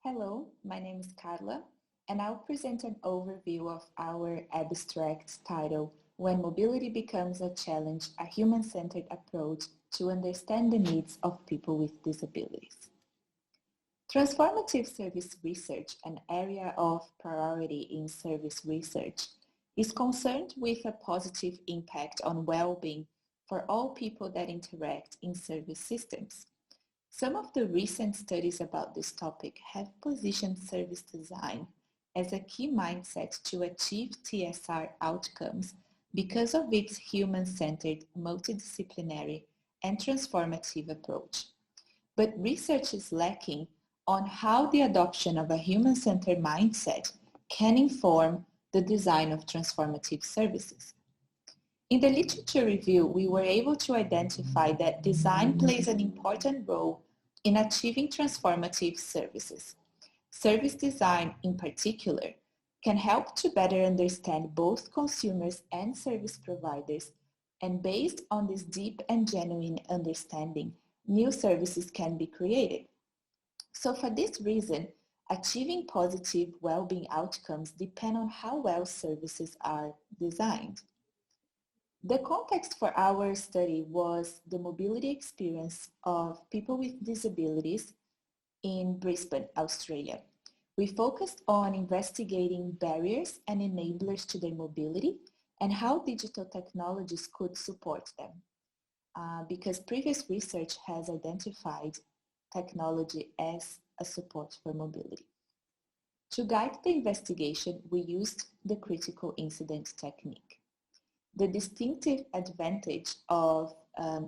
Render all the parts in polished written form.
Hello, my name is Carla, and I'll present an overview of our abstract title, When Mobility Becomes a Challenge, a Human-Centered Approach to Understand the Needs of People with Disabilities. Transformative service research, an area of priority in service research, is concerned with a positive impact on well-being for all people that interact in service systems. Some of the recent studies about this topic have positioned service design as a key mindset to achieve TSR outcomes because of its human-centered, multidisciplinary, and transformative approach. But research is lacking on how the adoption of a human-centered mindset can inform the design of transformative services. In the literature review, we were able to identify that design plays an important role in achieving transformative services. Service design, in particular, can help to better understand both consumers and service providers, and based on this deep and genuine understanding, new services can be created. So for this reason, achieving positive well-being outcomes depend on how well services are designed. The context for our study was the mobility experience of people with disabilities in Brisbane, Australia. We focused on investigating barriers and enablers to their mobility and how digital technologies could support them, because previous research has identified technology as a support for mobility. To guide the investigation, we used the critical incident technique. The distinctive advantage of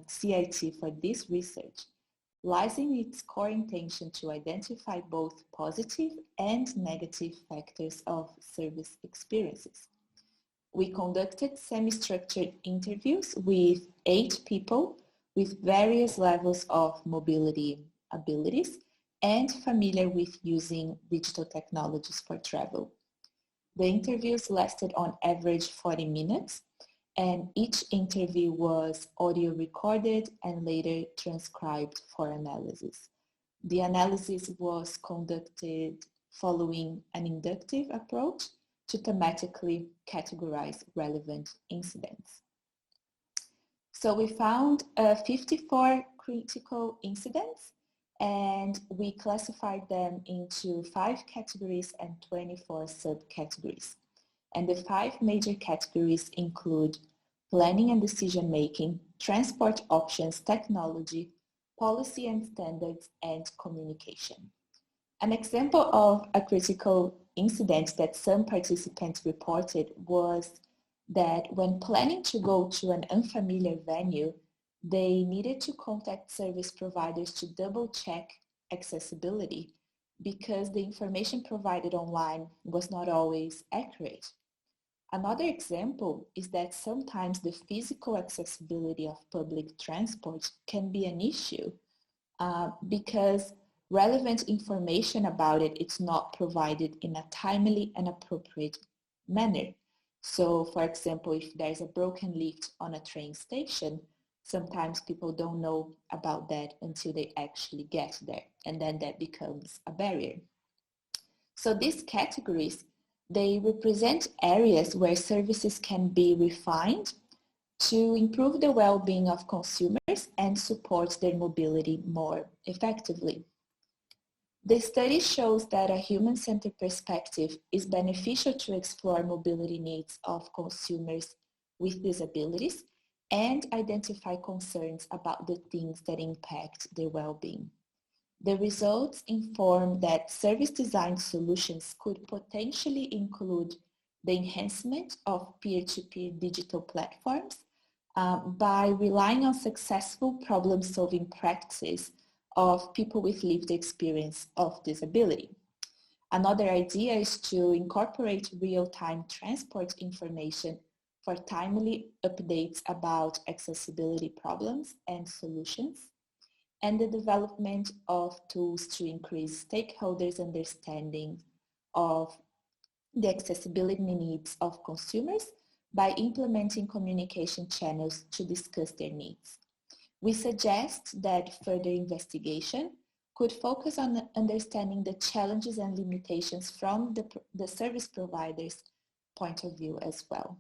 CIT for this research lies in its core intention to identify both positive and negative factors of service experiences. We conducted semi-structured interviews with 8 people with various levels of mobility abilities and familiar with using digital technologies for travel. The interviews lasted on average 40 minutes, and each interview was audio recorded and later transcribed for analysis. The analysis was conducted following an inductive approach to thematically categorize relevant incidents. So we found 54 critical incidents, and we classified them into 5 categories and 24 subcategories. And the 5 major categories include planning and decision-making, transport options, technology, policy and standards, and communication. An example of a critical incident that some participants reported was that when planning to go to an unfamiliar venue, they needed to contact service providers to double-check accessibility because the information provided online was not always accurate. Another example is that sometimes the physical accessibility of public transport can be an issue because relevant information about it is not provided in a timely and appropriate manner. So, for example, if there's a broken lift on a train station, sometimes people don't know about that until they actually get there, and then that becomes a barrier. So these categories, they represent areas where services can be refined to improve the well-being of consumers and support their mobility more effectively. The study shows that a human-centered perspective is beneficial to explore mobility needs of consumers with disabilities and identify concerns about the things that impact their well-being. The results inform that service design solutions could potentially include the enhancement of peer-to-peer digital platforms by relying on successful problem-solving practices of people with lived experience of disability. Another idea is to incorporate real-time transport information for timely updates about accessibility problems and solutions, and the development of tools to increase stakeholders' understanding of the accessibility needs of consumers by implementing communication channels to discuss their needs. We suggest that further investigation could focus on understanding the challenges and limitations from the service provider's point of view as well.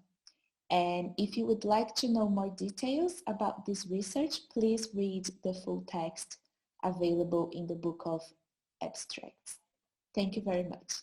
And if you would like to know more details about this research, please read the full text available in the book of abstracts. Thank you very much.